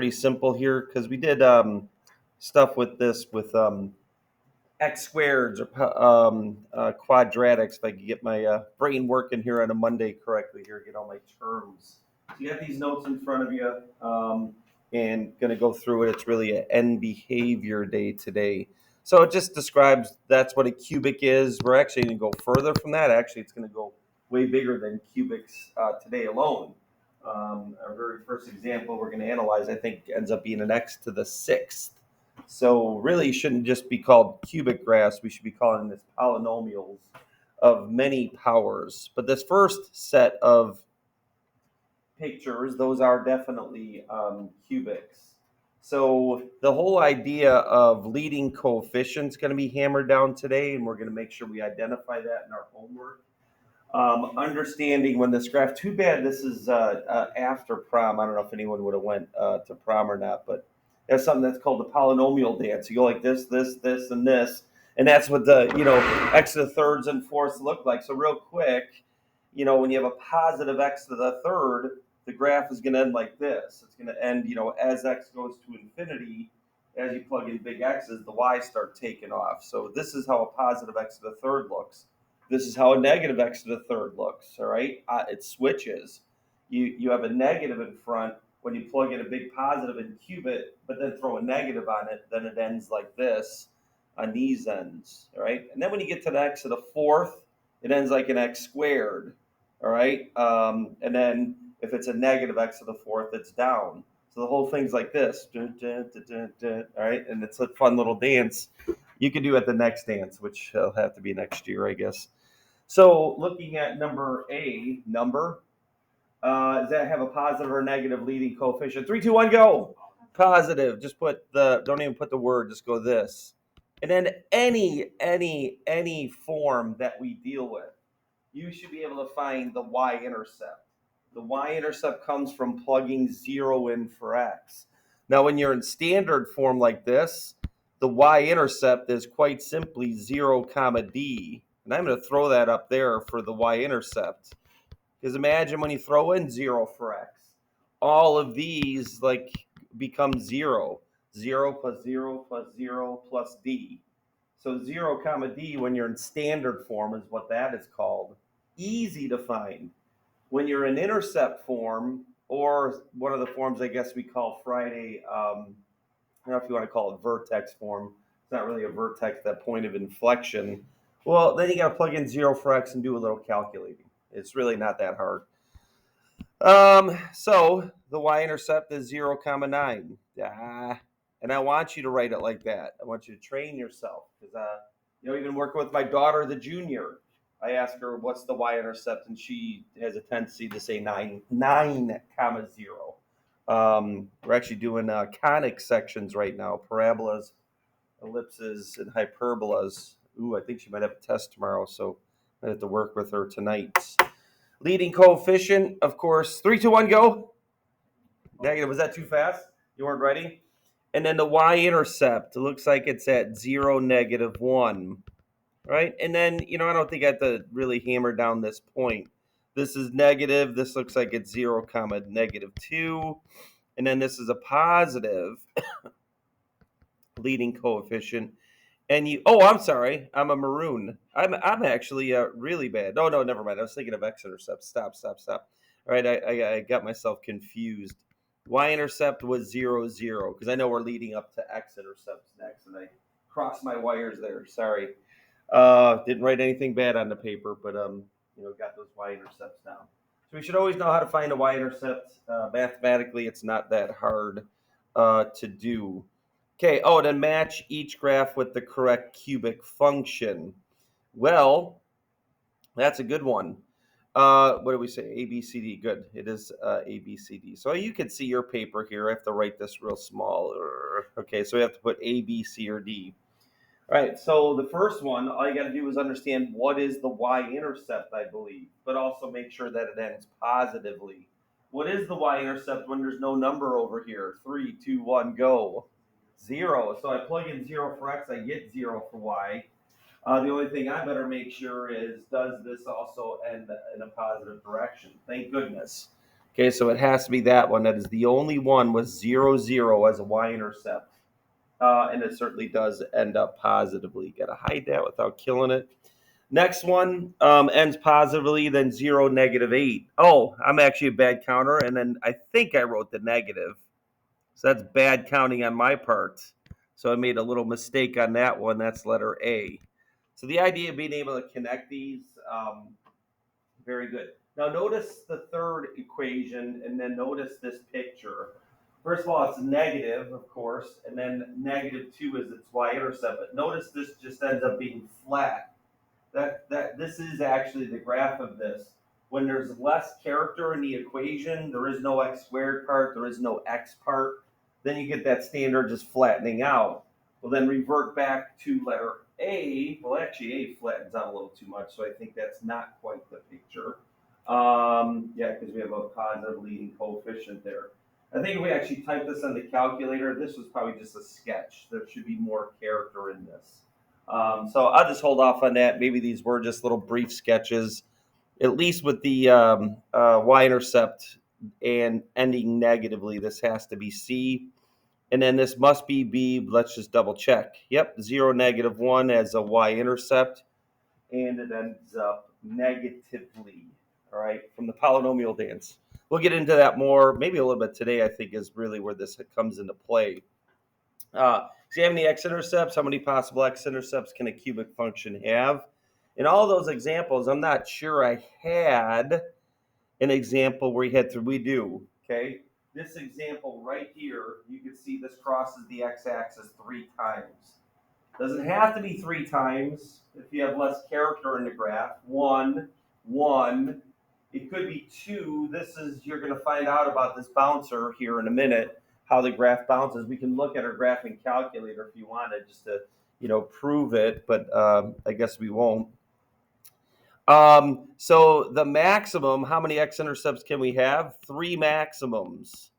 Pretty simple here because we did stuff with this with x squareds or quadratics. If I could get my brain working here on a Monday correctly here, get all my terms. So you got these notes in front of you, and going to go through it. It's really an end behavior day today. So it just describes that's what a cubic is. We're actually going to go further from that. Actually, it's going to go way bigger than cubics today alone. Our very first example we're going to analyze, I think, ends up being an x to the sixth. So really shouldn't just be called cubic graphs. We should be calling this polynomials of many powers. But this first set of pictures, those are definitely cubics. So the whole idea of leading coefficients going to be hammered down today, and we're going to make sure we identify that in our homework. Understanding when this graph, too bad this is after prom. I don't know if anyone would have went to prom or not, but there's something that's called the polynomial dance. You go like this, and this, and that's what the x to the thirds and fourths look like. So real quick, when you have a positive x to the third, the graph is going to end like this. It's going to end, as x goes to infinity. As you plug in big x's, the y's start taking off. So this is how a positive x to the third looks. This is how a negative x to the third looks, all right? It switches. You have a negative in front. When you plug in a big positive and cube it, but then throw a negative on it, then it ends like this on these ends, all right? And then when you get to the x to the fourth, it ends like an x squared, all right? And then if it's a negative x to the fourth, it's down. So the whole thing's like this, all right? And it's a fun little dance you can do at the next dance, which will have to be next year, I guess. So looking at number A, does that have a positive or negative leading coefficient? 3, 2, 1, go. Positive. Just don't even put the word, just go this. And then any form that we deal with, you should be able to find the y-intercept. The y-intercept comes from plugging 0 in for x. Now, when you're in standard form like this, the y-intercept is quite simply 0, comma d. And I'm going to throw that up there for the y-intercept. Because imagine when you throw in 0 for x, all of these become 0. 0 plus 0 plus 0 plus d. So 0, comma d, when you're in standard form, is what that is called. Easy to find. When you're in intercept form, or one of the forms I guess we call Friday, I don't know if you want to call it vertex form. It's not really a vertex, that point of inflection. Well, then you got to plug in 0 for x and do a little calculating. It's really not that hard. So the y-intercept is 0, comma 9. And I want you to write it like that. I want you to train yourself. Because, even working with my daughter, the junior, I ask her, what's the y-intercept? And she has a tendency to say 9, comma 0. We're actually doing conic sections right now, parabolas, ellipses, and hyperbolas. Ooh, I think she might have a test tomorrow, so I have to work with her tonight. Leading coefficient, of course, 3, 2, 1, go. Negative. Was that too fast? You weren't ready? And then the y-intercept, it looks like it's at 0, negative 1. Right? And then, I don't think I have to really hammer down this point. This is negative. This looks like it's 0, comma negative 2. And then this is a positive leading coefficient. And I'm sorry, I'm a maroon. I'm actually really bad. No, never mind. I was thinking of x-intercept. Stop. All right, I got myself confused. Y-intercept was 0, 0, because I know we're leading up to x-intercepts next, and I crossed my wires there. Sorry. Didn't write anything bad on the paper, but got those y-intercepts down. So we should always know how to find a y-intercept. Mathematically, it's not that hard to do. Okay, then match each graph with the correct cubic function. Well, that's a good one. What do we say? A, B, C, D. Good. It is A, B, C, D. So you can see your paper here. I have to write this real small. Okay, so we have to put A, B, C, or D. All right, so the first one, all you got to do is understand what is the y-intercept, I believe, but also make sure that it ends positively. What is the y-intercept when there's no number over here? 3, 2, 1, go. 0. So I plug in 0 for x, I get 0 for y. The only thing I better make sure is, does this also end in a positive direction? Thank goodness. Okay, so it has to be that one. That is the only one with 0, 0 as a y-intercept. And it certainly does end up positively. Got to hide that without killing it. Next one ends positively, then 0, -8. Oh, I'm actually a bad counter, and then I think I wrote the negative. So that's bad counting on my part. So I made a little mistake on that one. That's letter A. So the idea of being able to connect these, very good. Now notice the third equation, and then notice this picture. First of all, it's negative, of course, and then -2 is its y-intercept. But notice this just ends up being flat. That this is actually the graph of this. When there's less character in the equation, there is no x squared part, there is no x part, then you get that standard just flattening out. We'll then revert back to letter A. Well, actually, A flattens out a little too much, so I think that's not quite the picture. Yeah, because we have a positive leading coefficient there. I think if we actually type this on the calculator, this was probably just a sketch. There should be more character in this. So I'll just hold off on that. Maybe these were just little brief sketches, at least with the y-intercept and ending negatively. This has to be C. And then this must be B. Let's just double check. Yep, 0, -1 as a y-intercept. And it ends up negatively, all right, from the polynomial dance. We'll get into that more, maybe a little bit today, I think, is really where this comes into play. So you have any x-intercepts? How many possible x-intercepts can a cubic function have? In all those examples, I'm not sure I had an example where you had three. We do, okay? This example right here, you can see this crosses the x-axis 3 times. Doesn't have to be 3 times if you have less character in the graph. 1, 1. It could be 2. This is, you're going to find out about this bouncer here in a minute, how the graph bounces. We can look at our graphing calculator if you wanted, just to, prove it, but I guess we won't. So the maximum, how many x-intercepts can we have? 3 maximums.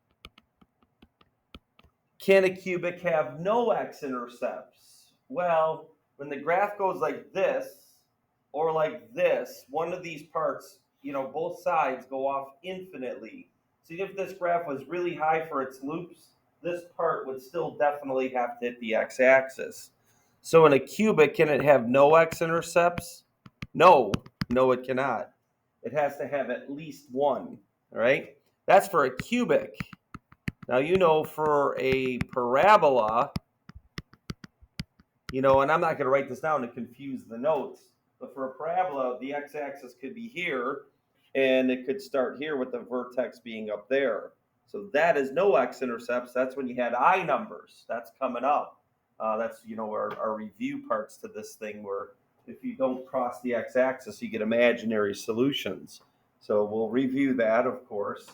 Can a cubic have no x-intercepts? Well, when the graph goes like this or like this, one of these parts, both sides go off infinitely. So if this graph was really high for its loops, this part would still definitely have to hit the x-axis. So in a cubic, can it have no x-intercepts? No, it cannot. It has to have at least one, all right? That's for a cubic. Now, for a parabola, and I'm not going to write this down to confuse the notes, but for a parabola, the x-axis could be here, and it could start here with the vertex being up there. So that is no x-intercepts. That's when you had I numbers. That's coming up. That's, our review parts to this thing where if you don't cross the x-axis, you get imaginary solutions. So we'll review that, of course.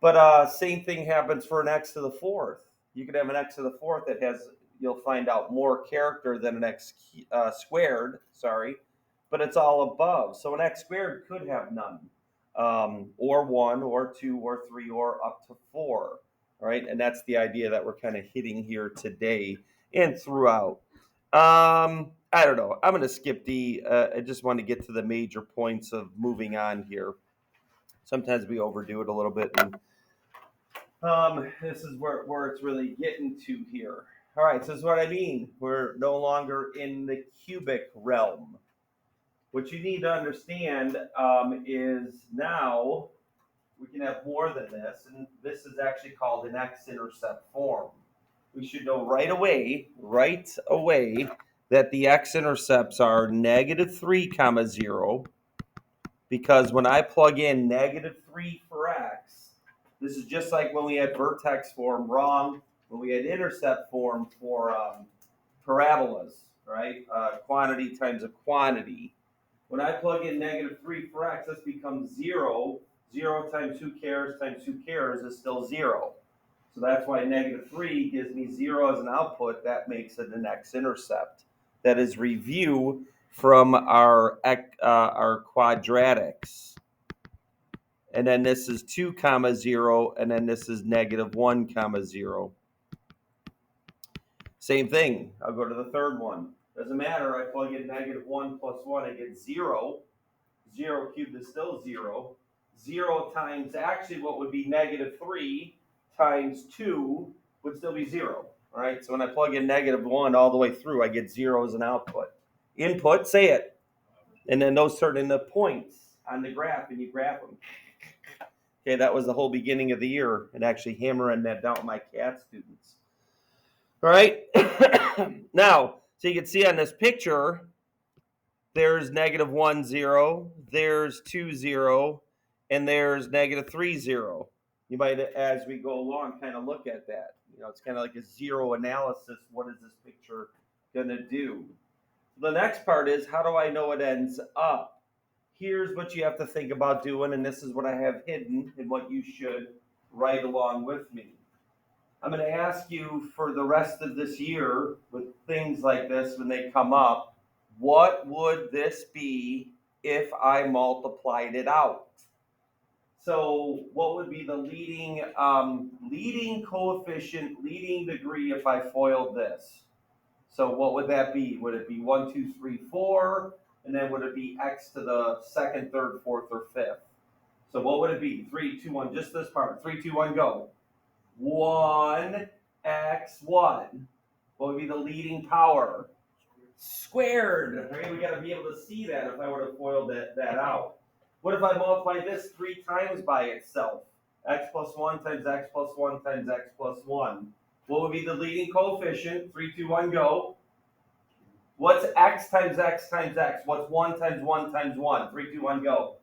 But same thing happens for an x to the fourth. You could have an x to the fourth that has, you'll find out, more character than an x squared, but it's all above. So an x squared could have none, or 1, or 2, or 3, or up to 4. All right, and that's the idea that we're kind of hitting here today and throughout. I don't know. I'm going to skip D. I just want to get to the major points of moving on here. Sometimes we overdo it a little bit, and this is where it's really getting to here. All right, so this is what I mean. We're no longer in the cubic realm. What you need to understand is now we can have more than this, and this is actually called an x-intercept form. We should know right away, that the x-intercepts are -3, 0, because when I plug in -3 for x, this is just like when we had vertex form, wrong, when we had intercept form for parabolas, right? Quantity times a quantity. When I plug in -3 for x, this becomes 0. 0 times who cares times who cares is still 0. So that's why -3 gives me 0 as an output. That makes it an x-intercept. That is review from our quadratics. And then this is 2, 0, and then this is -1, 0. Same thing. I'll go to the third one. Doesn't matter. I plug in -1 plus 1, I get 0. 0 cubed is still 0. 0 times, actually what would be negative 3 times 2 would still be 0. All right, so when I plug in negative 1 all the way through, I get 0 as an output. Input, say it. And then those turn into points on the graph, and you graph them. Okay, that was the whole beginning of the year, and actually hammering that down with my CAT students. All right, now, so you can see on this picture, there's negative 1, 0, there's 2, 0, and there's negative 3, 0. You might, as we go along, kind of look at that. It's kind of like a zero analysis. What is this picture going to do? The next part is, how do I know it ends up? Here's what you have to think about doing, and this is what I have hidden and what you should write along with me. I'm going to ask you for the rest of this year with things like this when they come up, what would this be if I multiplied it out? So what would be the leading coefficient, leading degree if I FOILed this? So what would that be? Would it be 1, 2, 3, 4? And then would it be x to the second, third, fourth, or fifth? So what would it be? 3, 2, 1, just this part. 3, 2, 1, go. 1x1. What would be the leading power? Squared. Right? We got to be able to see that if I were to FOIL that out. What if I multiply this 3 times by itself? X plus 1 times x plus 1 times x plus 1. What would be the leading coefficient? 3, 2, 1, go. What's x times x times x? What's 1 times 1 times 1? 3, 2, 1, go.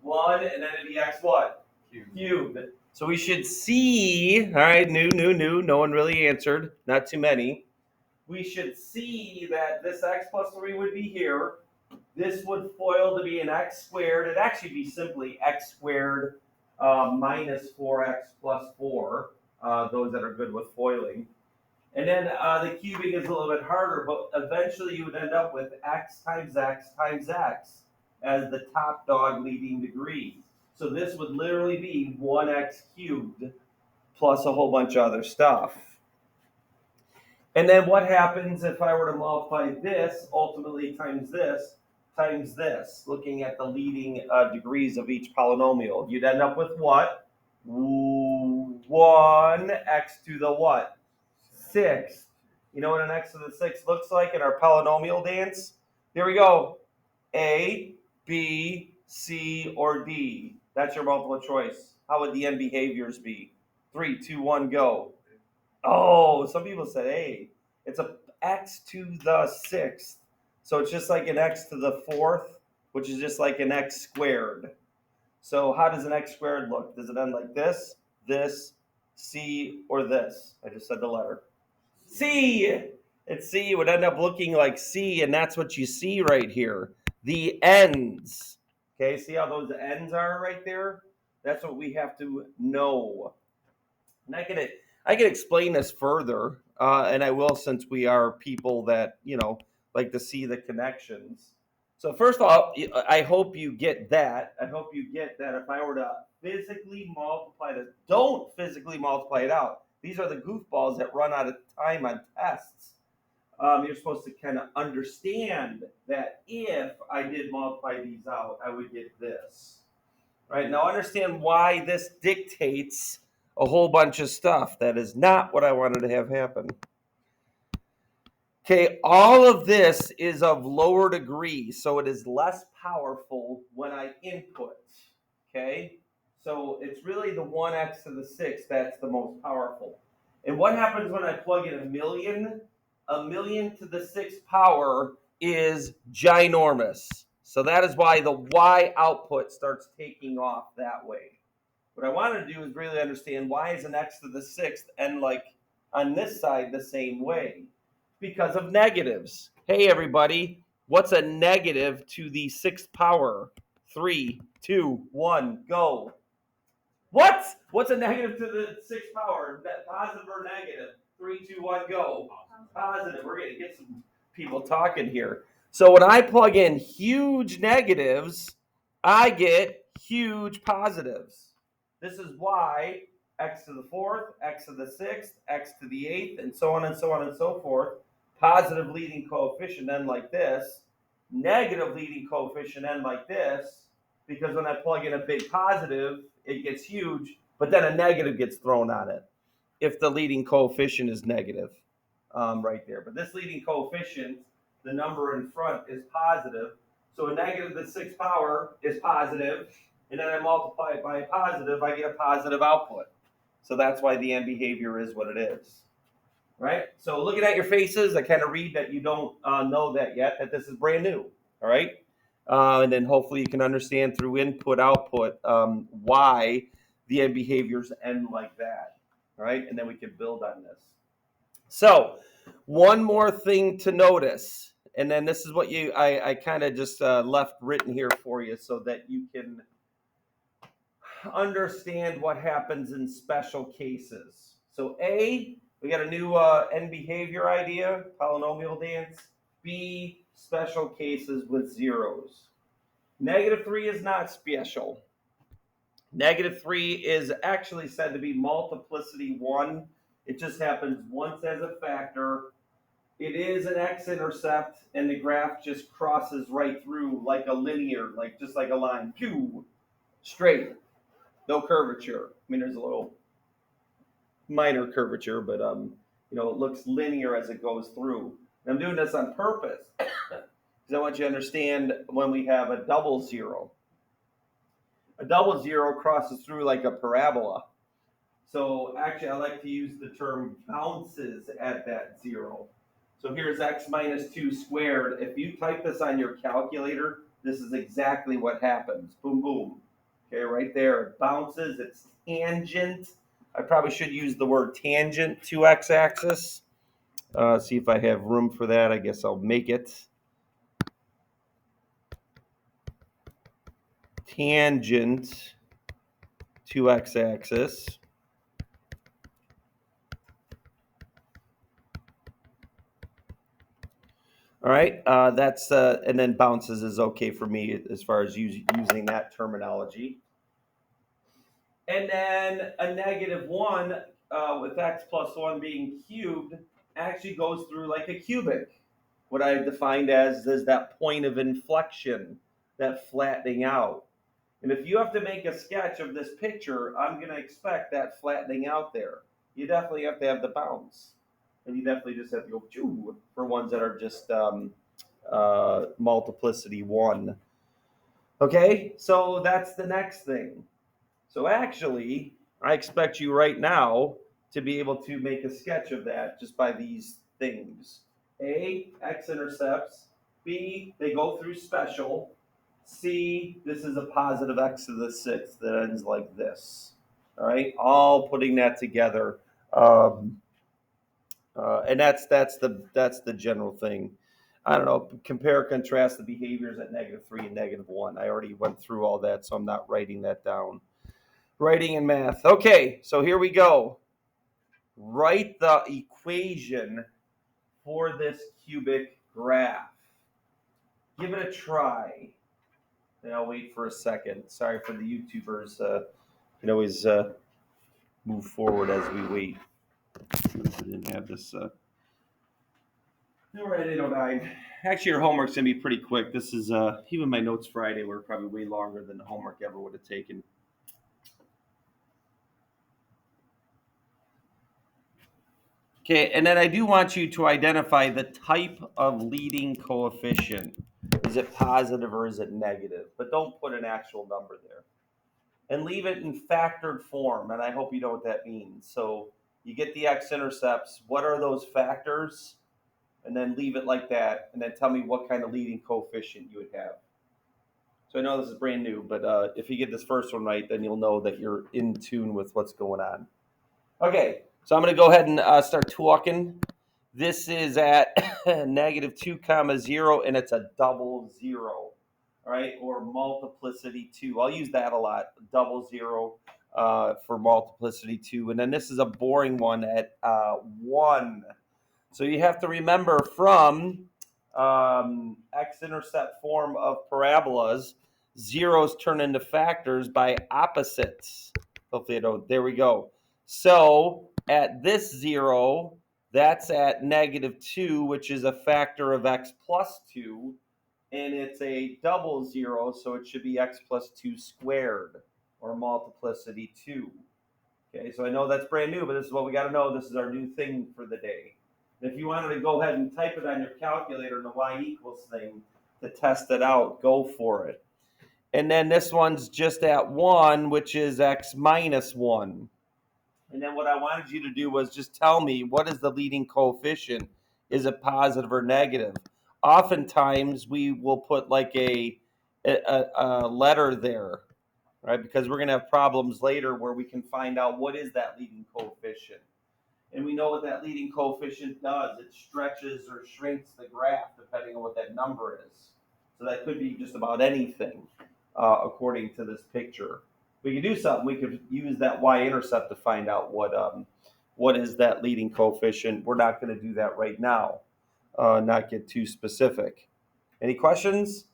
1, and then it'd be x what? Cubed. So we should see, all right, new. No one really answered. Not too many. We should see that this x plus 3 would be here. This would FOIL to be an x squared. It'd actually be simply x squared minus 4x plus 4. Those that are good with FOILing. And then the cubing is a little bit harder, but eventually you would end up with x times x times x as the top dog leading degree. So this would literally be 1x cubed plus a whole bunch of other stuff. And then what happens if I were to multiply this ultimately times this, looking at the leading degrees of each polynomial? You'd end up with what? 1x to the what? 6. You know what an x to the 6 looks like in our polynomial dance? Here we go. A, B, C, or D. That's your multiple choice. How would the end behaviors be? 3, 2, 1, go. Oh, some people said A. It's a x to the 6th. So it's just like an x to the 4th, which is just like an x squared. So how does an x squared look? Does it end like this, C, or this? I just said the letter. C. It's C. It would end up looking like C, and that's what you see right here. The ends. Okay, see how those ends are right there? That's what we have to know. And I can explain this further, and I will, since we are people that like to see the connections. So first of all, I hope you get that. I hope you get that if I were to physically multiply this, don't physically multiply it out. These are the goofballs that run out of time on tests. You're supposed to kind of understand that if I did multiply these out, I would get this. Right? Now understand why this dictates a whole bunch of stuff. That is not what I wanted to have happen. Okay, all of this is of lower degree, so it is less powerful when I input. Okay, so it's really the 1x to the 6 that's the most powerful. And what happens when I plug in a million? A million to the 6th power is ginormous. So that is why the y output starts taking off that way. What I want to do is really understand, why is an x to the 6th and like on this side the same way? Because of negatives. Hey everybody, what's a negative to the 6th power? 3, 2, 1, go. What? What's a negative to the 6th power? That positive or negative? 3, 2, 1, go. Positive. We're going to get some people talking here. So when I plug in huge negatives, I get huge positives. This is why x to the 4th, x to the 6th, x to the 8th, and so on and so on and so forth. Positive leading coefficient end like this. Negative leading coefficient end like this. because when I plug in a big positive, it gets huge, but then a negative gets thrown on it if the leading coefficient is negative right there. But this leading coefficient, the number in front is positive. So a negative to the sixth power is positive, and then I multiply it by a positive, I get a positive output. So that's why the end behavior is what it is. Right? So looking at your faces, I kind of read that you don't know that yet, that this is brand new. All right? And then hopefully you can understand through input, output, why the end behaviors end like that. All right? And then we can build on this. So one more thing to notice, and then this is what I kind of just left written here for you so that you can understand what happens in special cases. So A, we got a new end behavior idea, polynomial dance. B, special cases with zeros. -3 is not special. -3 is actually said to be multiplicity 1. It just happens once as a factor. It is an x-intercept, and the graph just crosses right through like a linear, like just like a line. Pew! Straight. No curvature. I mean, there's a little minor curvature, but it looks linear as it goes through. And I'm doing this on purpose because I want you to understand when we have a double zero. A double zero crosses through like a parabola. So actually, I like to use the term bounces at that zero. So here's x minus 2 squared. If you type this on your calculator, this is exactly what happens. Boom, boom. Okay, right there, it bounces, it's tangent. I probably should use the word tangent to x-axis. See if I have room for that. I guess I'll make it. Tangent to x-axis. All right, that's and then bounces is okay for me as far as using that terminology. And then a -1 with x plus 1 being cubed actually goes through like a cubic. What I defined as is that point of inflection, that flattening out. And if you have to make a sketch of this picture, I'm going to expect that flattening out there. You definitely have to have the bounce. And you definitely just have to go choo for ones that are just multiplicity 1. Okay, so that's the next thing. So actually, I expect you right now to be able to make a sketch of that just by these things. A, x-intercepts. B, they go through special. C, this is a positive x to the 6th that ends like this. All right, all putting that together. And that's the general thing. I don't know, compare, contrast the behaviors at -3 and -1. I already went through all that, so I'm not writing that down. Writing and math. Okay, so here we go. Write the equation for this cubic graph. Give it a try. And I'll wait for a second. Sorry for the YouTubers. You can always move forward as we wait. I didn't have this. All right, 8:09. Actually, your homework's going to be pretty quick. This is, even my notes Friday were probably way longer than the homework ever would have taken. Okay, and then I do want you to identify the type of leading coefficient. Is it positive or is it negative? But don't put an actual number there. And leave it in factored form, and I hope you know what that means. So you get the x-intercepts. What are those factors? And then leave it like that, and then tell me what kind of leading coefficient you would have. So I know this is brand new, but if you get this first one right, then you'll know that you're in tune with what's going on. Okay, so I'm going to go ahead and start talking. This is at -2, 0, and it's a double zero, all right, or multiplicity 2. I'll use that a lot, double zero for multiplicity 2. And then this is a boring one at 1. So you have to remember from x-intercept form of parabolas, zeros turn into factors by opposites. Hopefully I don't. There we go. So at this 0, that's at -2, which is a factor of x plus 2. and it's a double zero, so it should be x plus 2 squared, or multiplicity 2. Okay, so I know that's brand new, but this is what we got to know. This is our new thing for the day. And if you wanted to go ahead and type it on your calculator in the y equals thing to test it out, go for it. And then this one's just at 1, which is x minus 1. And then what I wanted you to do was just tell me, what is the leading coefficient? Is it positive or negative? Oftentimes we will put like a letter there, right? Because we're going to have problems later where we can find out what is that leading coefficient. And we know what that leading coefficient does. It stretches or shrinks the graph depending on what that number is. So that could be just about anything, according to this picture. We could do something. We could use that y-intercept to find out what is that leading coefficient. We're not going to do that right now. Not get too specific. Any questions?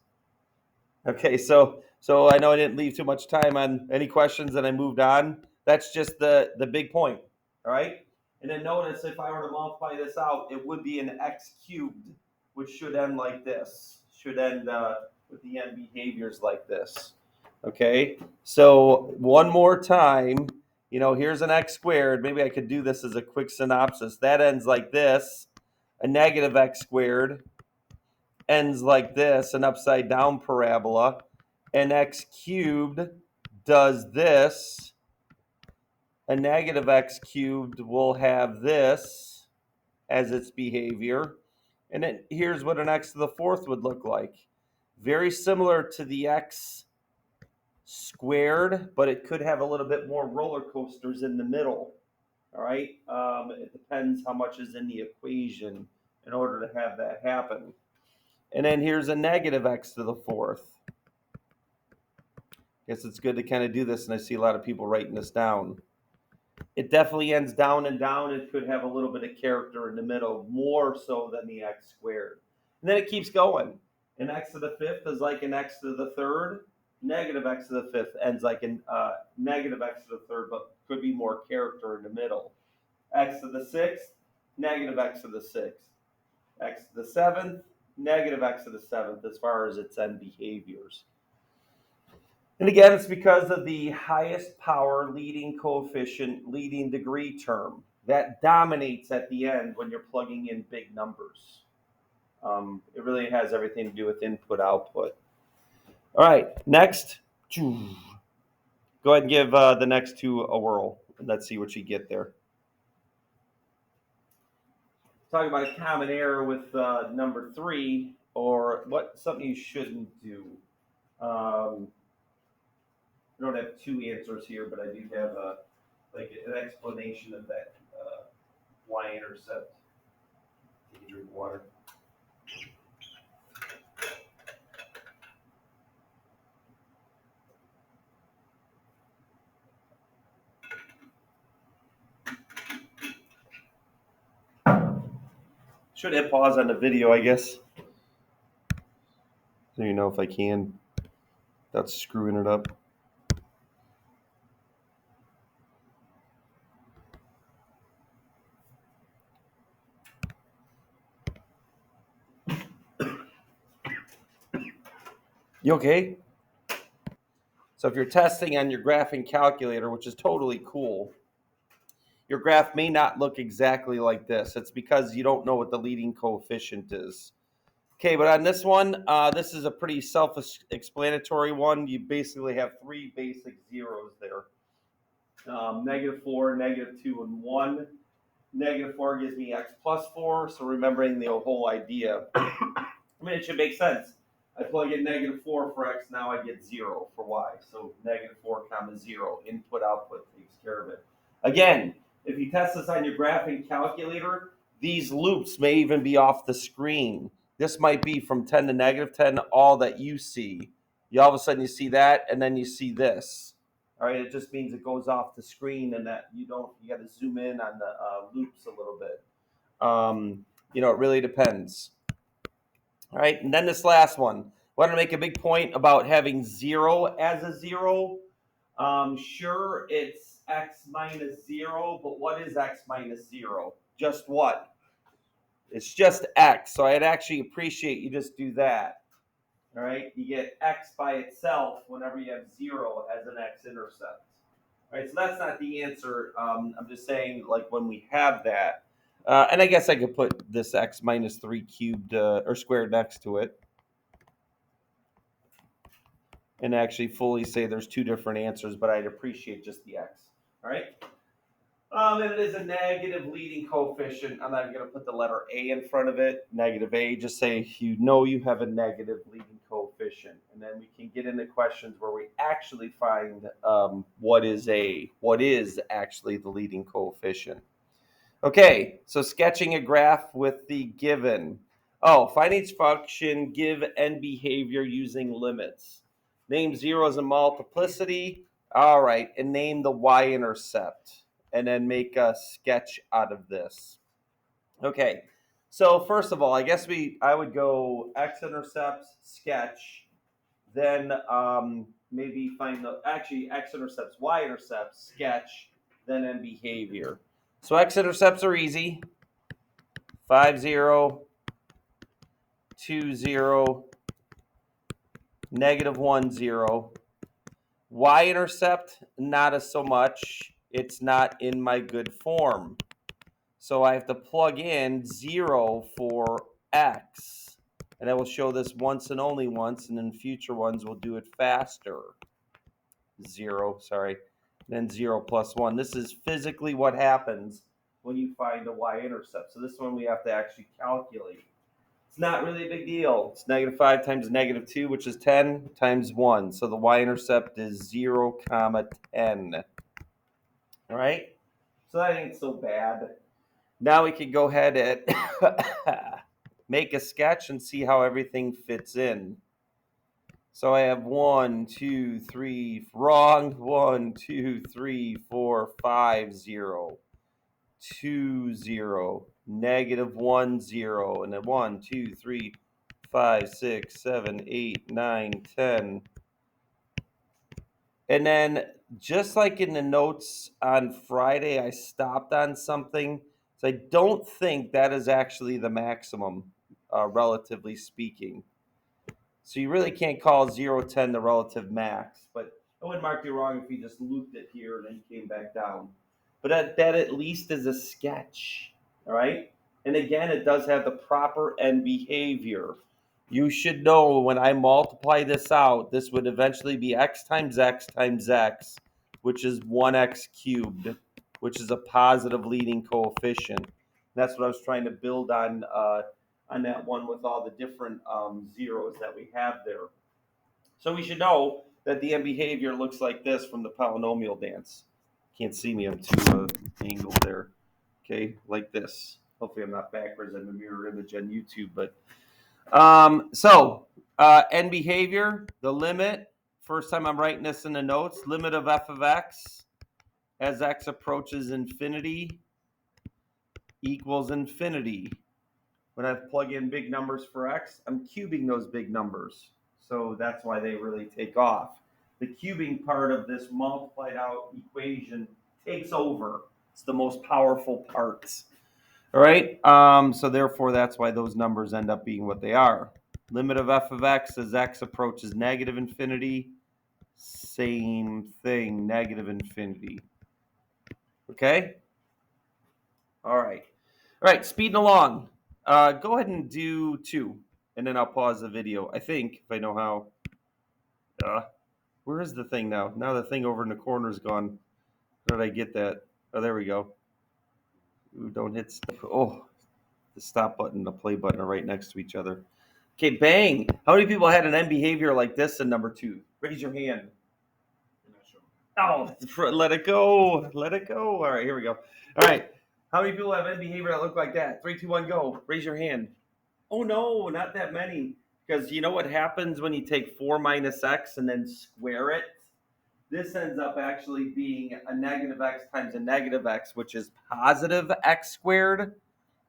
Okay, so I know I didn't leave too much time on any questions, and I moved on. That's just the big point. All right, and then notice if I were to multiply this out, it would be an x cubed, which should end like this. Should end with the end behaviors like this. Okay, so one more time. Here's an x squared. Maybe I could do this as a quick synopsis. That ends like this. A negative x squared ends like this, an upside down parabola, and x cubed does this. A negative x cubed will have this as its behavior. And then here's what an x to the fourth would look like. Very similar to the x squared, but it could have a little bit more roller coasters in the middle. All right. It depends how much is in the equation in order to have that happen. And then here's a negative x to the fourth. Guess it's good to kind of do this, and I see a lot of people writing this down. It definitely ends down and down. It could have a little bit of character in the middle, more so than the x squared. And then it keeps going. An x to the fifth is like an x to the third. Negative x to the fifth ends like a negative x to the third, but could be more character in the middle. X to the sixth, negative x to the sixth. X to the seventh, negative x to the seventh as far as its end behaviors. And again, it's because of the highest power leading coefficient, leading degree term that dominates at the end when you're plugging in big numbers. It really has everything to do with input output. All right, next. Go ahead and give the next two a whirl. Let's see what you get there. Talking about a common error with number 3, or something you shouldn't do. I don't have two answers here, but I do have an explanation of that y-intercept. Take a drink of water. Should hit pause on the video, I guess. So you know if I can. That's screwing it up. You okay? So if you're testing on your graphing calculator, which is totally cool, your graph may not look exactly like this. It's because you don't know what the leading coefficient is. Okay, but on this one, this is a pretty self-explanatory one. You basically have 3 basic zeros there. -4, -2, and 1. -4 gives me x plus 4, so remembering the whole idea. I mean, it should make sense. I plug in -4 for x, now I get 0 for y. So -4, 0. Input, output takes care of it. Again, if you test this on your graphing calculator, these loops may even be off the screen. This might be from 10 to -10, all that you see. All of a sudden you see that, and then you see this. All right, it just means it goes off the screen, and that you got to zoom in on the loops a little bit. It really depends. All right, and then this last one. I want to make a big point about having 0 as a 0. Sure, it's x minus 0, but what is x minus 0? Just what? It's just x. So I'd actually appreciate you just do that. All right, you get x by itself whenever you have 0 as an x-intercept. All right, so that's not the answer. I'm just saying, like, when we have that, and I guess I could put this x minus 3 cubed or squared next to it and actually fully say there's two different answers, but I'd appreciate just the x. All right. And it is a negative leading coefficient. I'm not going to put the letter A in front of it. Negative A, just say you know you have a negative leading coefficient. And then we can get into questions where we actually find what is actually the leading coefficient. Okay, so sketching a graph with the given. Oh, find each function, give n behavior using limits. Name 0 as a multiplicity. All right, and name the y-intercept. And then make a sketch out of this. Okay, so first of all, I guess I would go x-intercepts, sketch, then maybe find actually x-intercepts, y-intercepts, sketch, then n behavior. So x-intercepts are easy. 5, 0, 2, 0, negative 1, 0. Y-intercept, not as so much. It's not in my good form. So I have to plug in 0 for x. And I will show this once and only once, and in future ones we'll do it faster. 0, sorry. Then 0 plus 1. This is physically what happens when you find a y-intercept. So this one we have to actually calculate. It's not really a big deal. It's negative 5 times negative 2, which is 10, times 1. So the y-intercept is 0, 10. All right? So that ain't so bad. Now we can go ahead and make a sketch and see how everything fits in. So I have 1, 2, 3, wrong. 1, 2, 3, 4, 5, 0. 2, 0, negative 1, 0, and then 1, 2, 3, 5, 6, 7, 8, 9, 10. And then just like in the notes on Friday, I stopped on something. So I don't think that is actually the maximum, relatively speaking. So you really can't call 0, 10 the relative max, but I wouldn't mark you wrong if you just looped it here and then came back down. But that at least is a sketch, all right? And again, it does have the proper end behavior. You should know when I multiply this out, this would eventually be x times x times x, which is 1x cubed, which is a positive leading coefficient. That's what I was trying to build on that one with all the different zeros that we have there. So we should know that the end behavior looks like this from the polynomial dance. Can't see me, I'm too angled there. Okay, like this. Hopefully I'm not backwards in the mirror image on YouTube, but end behavior, the limit. First time I'm writing this in the notes. Limit of f of x as x approaches infinity equals infinity. When I plug in big numbers for x, I'm cubing those big numbers. So that's why they really take off. The cubing part of this multiplied out equation takes over. It's the most powerful part. All right. So therefore, that's why those numbers end up being what they are. Limit of f of x as x approaches negative infinity. Same thing, negative infinity. Okay. All right. All right. Speeding along. Go ahead and do 2, and then I'll pause the video. I think if I know how. Where is the thing now? Now the thing over in the corner is gone. How did I get that? Oh, there we go. Ooh, don't hit stop. Oh, the stop button and the play button are right next to each other. Okay, bang. How many people had an end behavior like this in number 2? Raise your hand. Oh, let it go. Let it go. All right, here we go. All right. How many people have end behavior that look like that? 3, 2, 1, go. Raise your hand. Oh, no, not that many. Because you know what happens when you take 4 minus x and then square it? This ends up actually being a negative x times a negative x, which is positive x squared.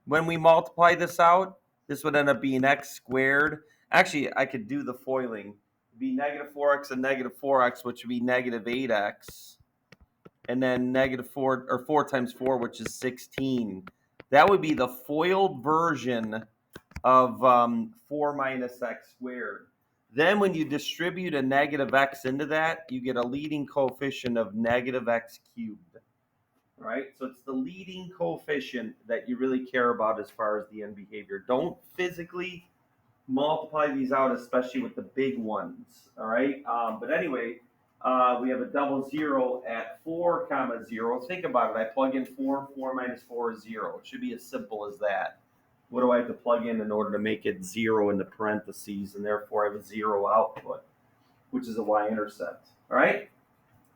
When we multiply this out, this would end up being x squared. Actually, I could do the foiling. It'd be negative 4x and negative 4x, which would be negative 8x. And then negative 4, or 4 times 4, which is 16. That would be the foiled version of 4 minus x squared. Then when you distribute a negative x into that, you get a leading coefficient of negative x cubed. All right, so it's the leading coefficient that you really care about as far as the end behavior. Don't physically multiply these out, especially with the big ones. All right, but anyway, we have a double zero at 4 comma 0. Think about it. I plug in 4. 4 minus 4 is 0. It should be as simple as that. What do I have to plug in order to make it 0 in the parentheses, and therefore I have a 0 output, which is a y-intercept. All right,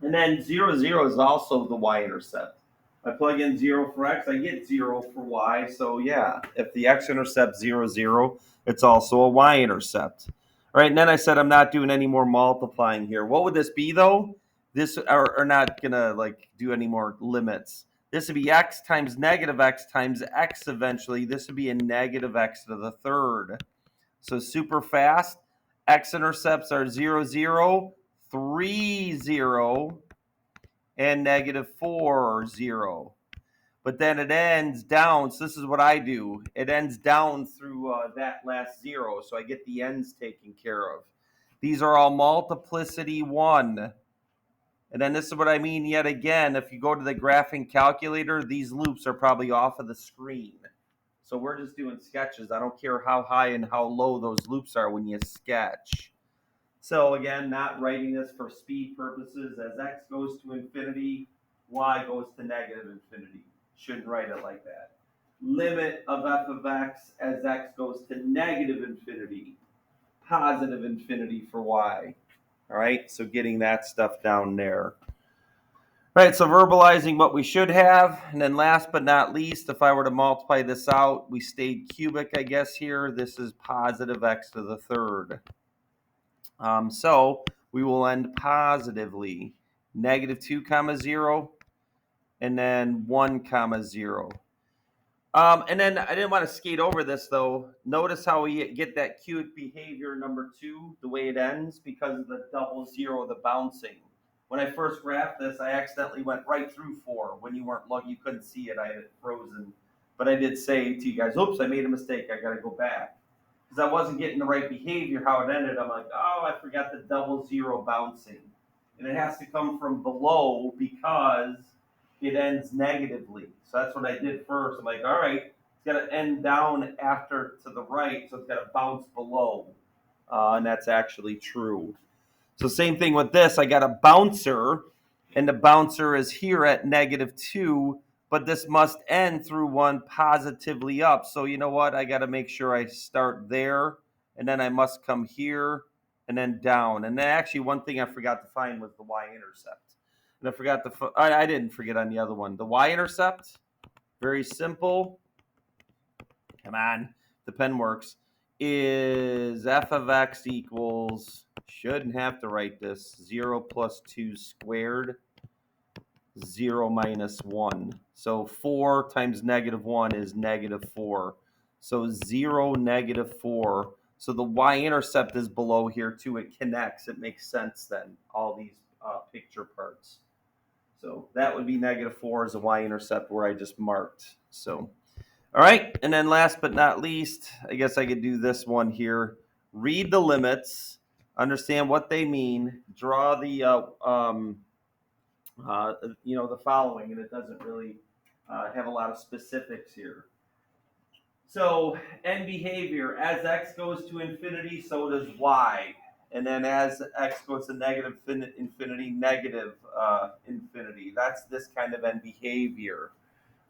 and then 0, 0 is also the y-intercept. I plug in 0 for x, I get 0 for y. So yeah, if the x-intercept 0, 0, it's also a y-intercept. All right, and then I said I'm not doing any more multiplying here. What would this be though? This are not gonna like do any more limits. This would be x times negative x times x eventually. This would be a negative x to the third. So super fast. X-intercepts are 0, 0, 3, 0, and negative 4, 0. But then it ends down. So this is what I do. It ends down through that last 0. So I get the ends taken care of. These are all multiplicity 1. And then this is what I mean yet again. If you go to the graphing calculator, these loops are probably off of the screen. So we're just doing sketches. I don't care how high and how low those loops are when you sketch. So again, not writing this for speed purposes. As x goes to infinity, y goes to negative infinity. Shouldn't write it like that. Limit of f of x as x goes to negative infinity, positive infinity for y. All right, so getting that stuff down there. All right, so verbalizing what we should have. And then last but not least, if I were to multiply this out, we stayed cubic, I guess, here. This is positive x to the third. So we will end positively. Negative 2 comma 0, and then 1 comma 0. And then I didn't want to skate over this though. Notice how we get that cubic behavior number 2, the way it ends, because of the double 0, the bouncing. When I first graphed this, I accidentally went right through 4. When you weren't looking, you couldn't see it. I had it frozen. But I did say to you guys, oops, I made a mistake. I got to go back. Because I wasn't getting the right behavior, how it ended. I'm like, oh, I forgot the double 0 bouncing. And it has to come from below because it ends negatively. So that's what I did first. I'm like, all right, it's got to end down after to the right, so it's got to bounce below. And that's actually true. So same thing with this. I got a bouncer, and the bouncer is here at negative 2, but this must end through 1 positively up. So you know what? I got to make sure I start there, and then I must come here and then down. And then actually one thing I forgot to find was the y-intercept. And I forgot I didn't forget on the other one. The y-intercept, very simple. Come on, the pen works. Is f of x equals, shouldn't have to write this, 0 plus 2 squared, 0 minus 1. So 4 times negative 1 is negative 4. So 0, negative 4. So the y-intercept is below here too. It connects. It makes sense then, all these picture parts. So that would be negative 4 as a y-intercept where I just marked. So, all right. And then last but not least, I guess I could do this one here. Read the limits, understand what they mean, draw the, the following, and it doesn't really have a lot of specifics here. So end behavior, as x goes to infinity, so does y. And then as x goes to negative infinity, negative infinity. That's this kind of end behavior.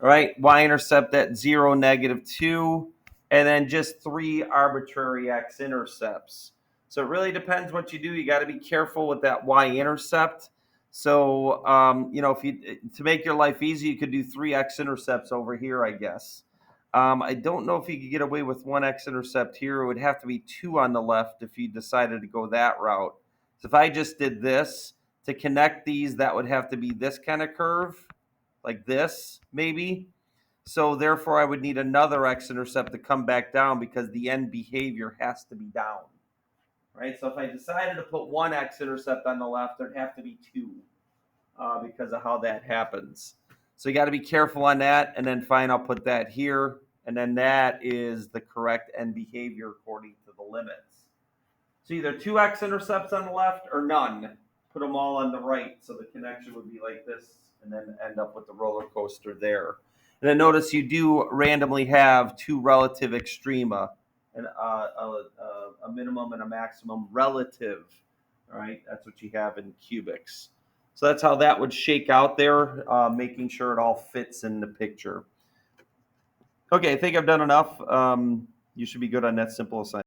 All right, y-intercept at 0, negative 2, and then just 3 arbitrary x-intercepts. So it really depends what you do. You got to be careful with that y-intercept. So, if you to make your life easy, you could do 3 x-intercepts over here, I guess. I don't know if you could get away with 1 x-intercept here. It would have to be 2 on the left if you decided to go that route. So if I just did this, to connect these, that would have to be this kind of curve, like this, maybe. So therefore, I would need another x-intercept to come back down because the end behavior has to be down. Right? So if I decided to put 1 x-intercept on the left, there'd have to be 2 because of how that happens. So you got to be careful on that. And then fine, I'll put that here. And then that is the correct end behavior according to the limits. So either two x-intercepts on the left or none. Put them all on the right, so the connection would be like this, and then end up with the roller coaster there. And then notice you do randomly have two relative extrema, and a minimum and a maximum relative. All right, that's what you have in cubics. So that's how that would shake out there, making sure it all fits in the picture. Okay, I think I've done enough. You should be good on that simple assignment.